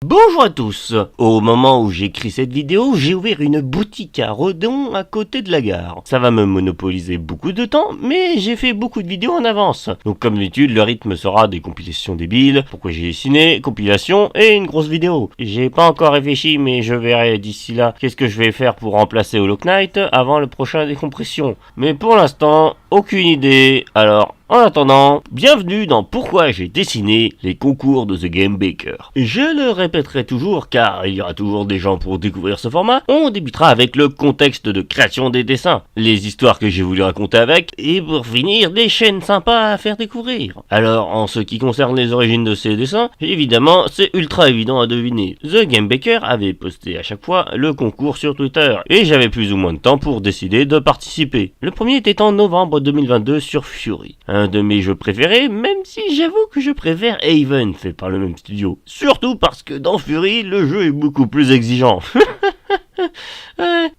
Bonjour à tous. Au moment où j'écris cette vidéo, j'ai ouvert une boutique à Redon à côté de la gare. Ça va me monopoliser beaucoup de temps, mais j'ai fait beaucoup de vidéos en avance. Donc comme d'habitude, le rythme sera des compilations débiles, pourquoi j'ai dessiné, compilation et une grosse vidéo. J'ai pas encore réfléchi, mais je verrai d'ici là qu'est-ce que je vais faire pour remplacer Hollow Knight avant le prochain décompression. Mais pour l'instant, aucune idée. Alors, en attendant, bienvenue dans Pourquoi j'ai dessiné les concours de The Game Baker. Je le répéterai toujours car il y aura toujours des gens pour découvrir ce format. On débutera avec le contexte de création des dessins, les histoires que j'ai voulu raconter avec, et pour finir, des chaînes sympas à faire découvrir. Alors, en ce qui concerne les origines de ces dessins, évidemment, c'est ultra évident à deviner. The Game Baker avait posté à chaque fois le concours sur Twitter, et j'avais plus ou moins de temps pour décider de participer. Le premier était en novembre 2022 sur Fury. Un de mes jeux préférés, même si j'avoue que je préfère Haven, fait par le même studio. Surtout parce que dans Fury, le jeu est beaucoup plus exigeant.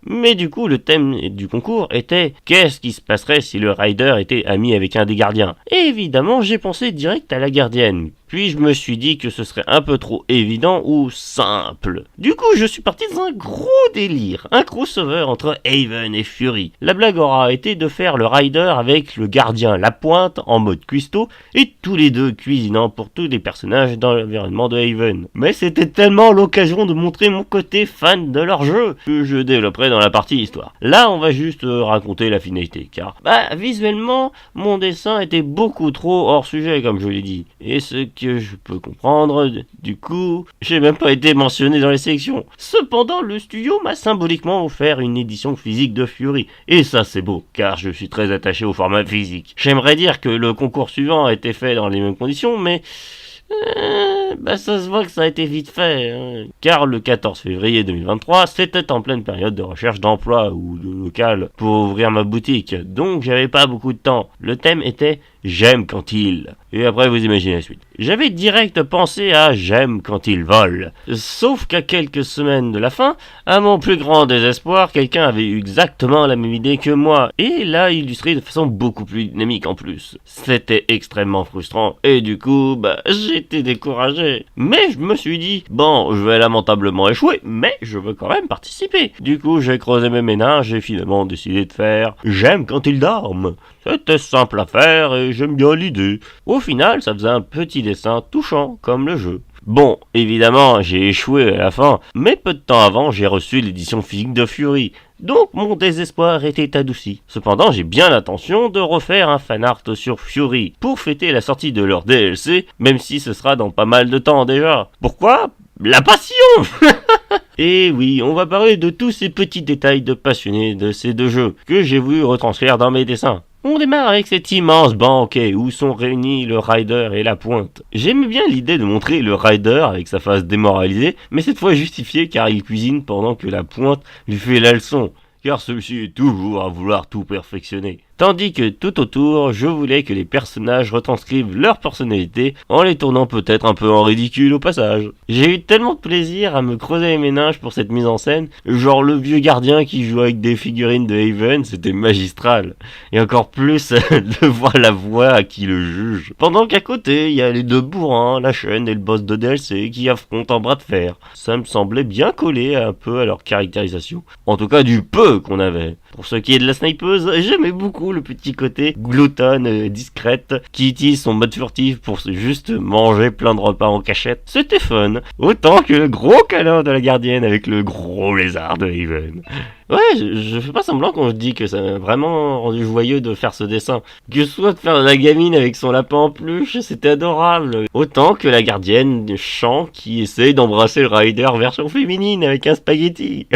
Mais du coup, le thème du concours était « Qu'est-ce qui se passerait si le Rider était ami avec un des gardiens ?» Et évidemment, j'ai pensé direct à la gardienne. Puis je me suis dit que ce serait un peu trop évident ou simple. Du coup, je suis parti dans un gros délire, un crossover entre Haven et Fury. La blague aura été de faire le Rider avec le gardien La Pointe en mode cuistot et tous les deux cuisinant pour tous les personnages dans l'environnement de Haven. Mais c'était tellement l'occasion de montrer mon côté fan de leur jeu que je développerai dans la partie histoire. Là, on va juste raconter la finalité, car visuellement, mon dessin était beaucoup trop hors sujet, comme je l'ai dit. Et ce que je peux comprendre, du coup, j'ai même pas été mentionné dans les sélections. Cependant, le studio m'a symboliquement offert une édition physique de Fury. Et ça, c'est beau, car je suis très attaché au format physique. J'aimerais dire que le concours suivant a été fait dans les mêmes conditions, mais ça se voit que ça a été vite fait, hein. Car le 14 février 2023, c'était en pleine période de recherche d'emploi ou de local pour ouvrir ma boutique, donc j'avais pas beaucoup de temps. Le thème était « J'aime quand il ». Et après vous imaginez la suite. J'avais direct pensé à « J'aime quand il vole ». Sauf qu'à quelques semaines de la fin, à mon plus grand désespoir, quelqu'un avait eu exactement la même idée que moi, et l'a illustré de façon beaucoup plus dynamique en plus. C'était extrêmement frustrant, et du coup, j'étais découragé. Mais je me suis dit, bon, je vais lamentablement échouer, mais je veux quand même participer. Du coup, j'ai creusé mes méninges et finalement décidé de faire « J'aime quand il dorme ». C'était simple à faire et j'aime bien l'idée. Au final, ça faisait un petit dessin touchant, comme le jeu. Bon, évidemment, j'ai échoué à la fin, mais peu de temps avant, j'ai reçu l'édition physique de Fury. Donc mon désespoir était adouci. Cependant, j'ai bien l'intention de refaire un fanart sur Fury pour fêter la sortie de leur DLC, même si ce sera dans pas mal de temps déjà. Pourquoi ? La passion. Et oui, on va parler de tous ces petits détails de passionnés de ces deux jeux que j'ai voulu retranscrire dans mes dessins. On démarre avec cet immense banquet où sont réunis le Rider et la Pointe. J'aime bien l'idée de montrer le Rider avec sa face démoralisée, mais cette fois justifiée car il cuisine pendant que la Pointe lui fait la leçon, car celui-ci est toujours à vouloir tout perfectionner. Tandis que tout autour, je voulais que les personnages retranscrivent leur personnalité en les tournant peut-être un peu en ridicule au passage. J'ai eu tellement de plaisir à me creuser les méninges pour cette mise en scène, genre le vieux gardien qui joue avec des figurines de Haven, c'était magistral. Et encore plus de voir la voix à qui le juge. Pendant qu'à côté, il y a les deux bourrins, la chaîne et le boss de DLC qui affrontent en bras de fer. Ça me semblait bien collé un peu à leur caractérisation. En tout cas du peu qu'on avait. Pour ce qui est de la snipeuse, j'aimais beaucoup le petit côté gloutonne, discrète, qui utilise son mode furtif pour juste manger plein de repas en cachette. C'était fun, autant que le gros câlin de la gardienne avec le gros lézard de Haven. Ouais, je fais pas semblant quand je dis que ça m'a vraiment rendu joyeux de faire ce dessin. Que ce soit de faire la gamine avec son lapin en peluche, c'était adorable. Autant que la gardienne de Champ qui essaye d'embrasser le Rider version féminine avec un spaghetti.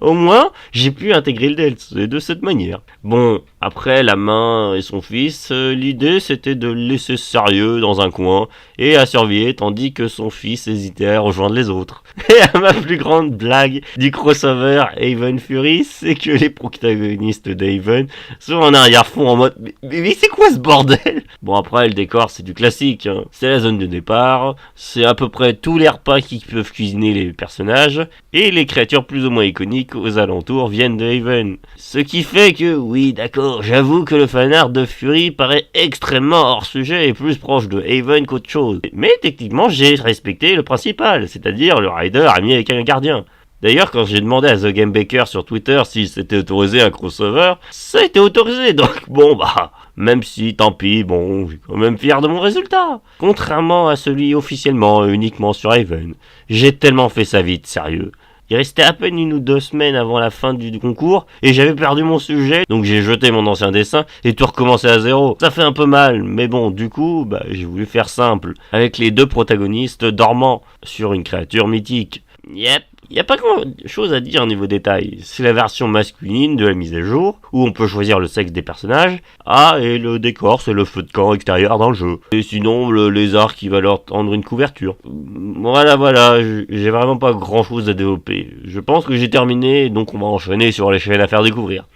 Au moins, j'ai pu intégrer le DLC de cette manière. Bon, après la main et son fils, l'idée c'était de le laisser sérieux dans un coin et à surveiller tandis que son fils hésitait à rejoindre les autres. Et à ma plus grande blague du crossover Haven Fury, c'est que les protagonistes d'Haven sont en arrière-fond en mode mais c'est quoi ce bordel? Bon après le décor c'est du classique, hein. C'est la zone de départ, c'est à peu près tous les repas qui peuvent cuisiner les personnages et les créatures plus ou moins iconiques aux alentours viennent de Haven. Ce qui fait que oui d'accord Bon, j'avoue que le fanart de Fury paraît extrêmement hors sujet et plus proche de Haven qu'autre chose. Mais techniquement, j'ai respecté le principal, c'est-à-dire le Rider ami avec un gardien. D'ailleurs, quand j'ai demandé à The Game Baker sur Twitter si c'était autorisé un crossover, ça a été autorisé, donc bon bah, même si tant pis, bon, j'ai quand même fier de mon résultat. Contrairement à celui officiellement uniquement sur Haven, j'ai tellement fait ça vite, sérieux. Il restait à peine 1 ou 2 semaines avant la fin du concours et j'avais perdu mon sujet, donc j'ai jeté mon ancien dessin et tout recommencé à zéro. Ça fait un peu mal, mais bon, du coup, bah, j'ai voulu faire simple, avec les 2 protagonistes dormant sur une créature mythique. Yep. Y a pas grand chose à dire niveau détail. C'est la version masculine de la mise à jour, où on peut choisir le sexe des personnages. Ah, et le décor, c'est le feu de camp extérieur dans le jeu. Et sinon, le lézard qui va leur tendre une couverture. Voilà, j'ai vraiment pas grand chose à développer. Je pense que j'ai terminé, donc on va enchaîner sur les chaînes à faire découvrir.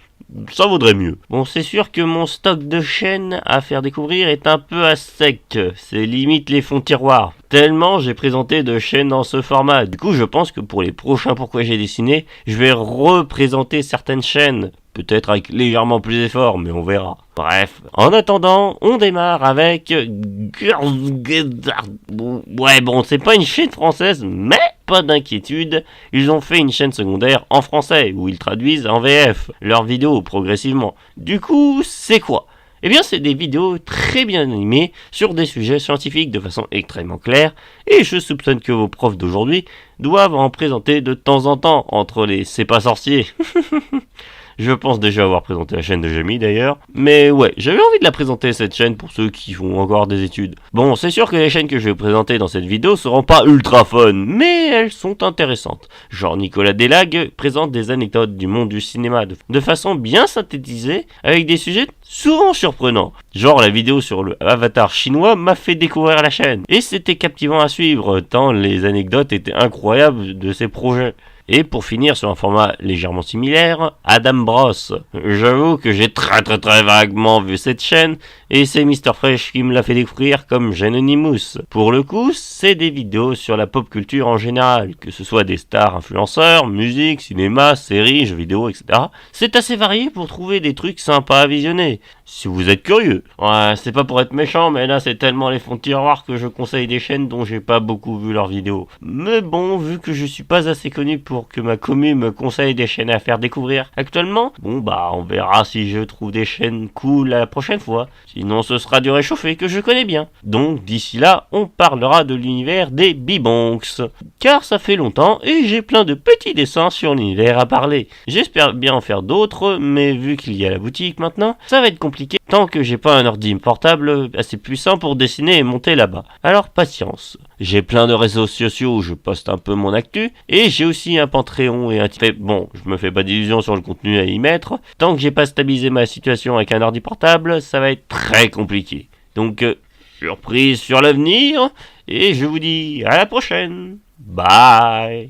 Ça vaudrait mieux. Bon, c'est sûr que mon stock de chaînes à faire découvrir est un peu à sec. C'est limite les fonds de tiroir. Tellement j'ai présenté de chaînes dans ce format. Du coup, je pense que pour les prochains Pourquoi j'ai dessiné, je vais représenter certaines chaînes. Peut-être avec légèrement plus d'efforts, mais on verra. Bref, en attendant, on démarre avec Ouais, bon, c'est pas une chaîne française, mais pas d'inquiétude, ils ont fait une chaîne secondaire en français, où ils traduisent en VF leurs vidéos progressivement. Du coup, c'est quoi ? Eh bien, c'est des vidéos très bien animées sur des sujets scientifiques de façon extrêmement claire, et je soupçonne que vos profs d'aujourd'hui doivent en présenter de temps en temps entre les C'est pas sorcier. Je pense déjà avoir présenté la chaîne de Jamie d'ailleurs. Mais ouais, j'avais envie de la présenter cette chaîne pour ceux qui font encore des études. Bon, c'est sûr que les chaînes que je vais présenter dans cette vidéo seront pas ultra fun, mais elles sont intéressantes. Genre Nicolas Delag présente des anecdotes du monde du cinéma de façon bien synthétisée, avec des sujets souvent surprenants. Genre la vidéo sur le avatar chinois m'a fait découvrir la chaîne. Et c'était captivant à suivre, tant les anecdotes étaient incroyables de ces projets. Et pour finir sur un format légèrement similaire, Adam Bros. J'avoue que j'ai très vaguement vu cette chaîne, et c'est Mr Fresh qui me l'a fait découvrir comme Genonymous. Pour le coup, c'est des vidéos sur la pop culture en général, que ce soit des stars influenceurs, musique, cinéma, séries, jeux vidéo, etc. C'est assez varié pour trouver des trucs sympas à visionner, si vous êtes curieux. Ouais, c'est pas pour être méchant, mais là c'est tellement les fonds de tiroir que je conseille des chaînes dont j'ai pas beaucoup vu leurs vidéos. Mais bon, vu que je suis pas assez connu pour que ma commune me conseille des chaînes à faire découvrir actuellement, bon bah on verra si je trouve des chaînes cool la prochaine fois. Sinon ce sera du réchauffé que je connais bien. Donc d'ici là, on parlera de l'univers des Bibonks. Car ça fait longtemps et j'ai plein de petits dessins sur l'univers à parler. J'espère bien en faire d'autres, mais vu qu'il y a la boutique maintenant, ça va être compliqué tant que j'ai pas un ordi portable assez puissant pour dessiner et monter là-bas. Alors patience. J'ai plein de réseaux sociaux où je poste un peu mon actu, et j'ai aussi un Patreon et un Tipeee. Bon, je me fais pas d'illusions sur le contenu à y mettre. Tant que j'ai pas stabilisé ma situation avec un ordi portable, ça va être très compliqué. Donc, surprise sur l'avenir, et je vous dis à la prochaine. Bye.